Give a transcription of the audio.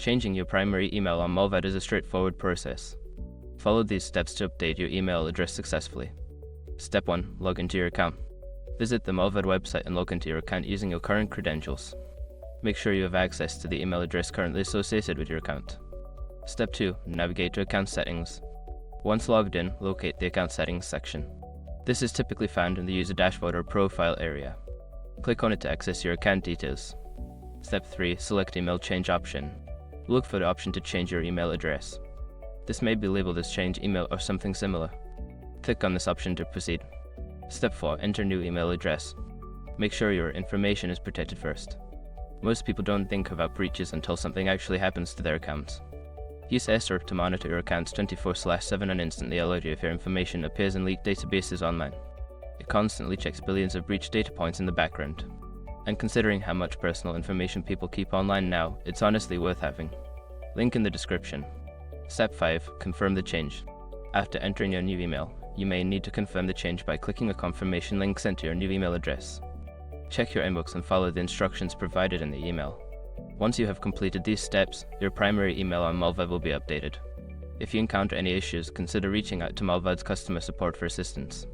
Changing your primary email on Mullvad is a straightforward process. Follow these steps to update your email address successfully. Step 1. Log into your account. Visit the Mullvad website and log into your account using your current credentials. Make sure you have access to the email address currently associated with your account. Step 2. Navigate to Account Settings. Once logged in, locate the Account Settings section. This is typically found in the User Dashboard or Profile area. Click on it to access your account details. Step 3. Select Email Change option. Look for the option to change your email address. This may be labeled as Change Email or something similar. Click on this option to proceed. Step 4. Enter new email address. Make sure your information is protected first. Most people don't think about breaches until something actually happens to their accounts. Use SR to monitor your accounts 24/7 and instantly alert you if your information appears in leaked databases online. It constantly checks billions of breach data points in the background. And considering how much personal information people keep online now, it's honestly worth having. Link in the description. Step 5. Confirm the change. After entering your new email, you may need to confirm the change by clicking a confirmation link sent to your new email address. Check your inbox and follow the instructions provided in the email. Once you have completed these steps, your primary email on Mullvad will be updated. If you encounter any issues, consider reaching out to Mullvad's customer support for assistance.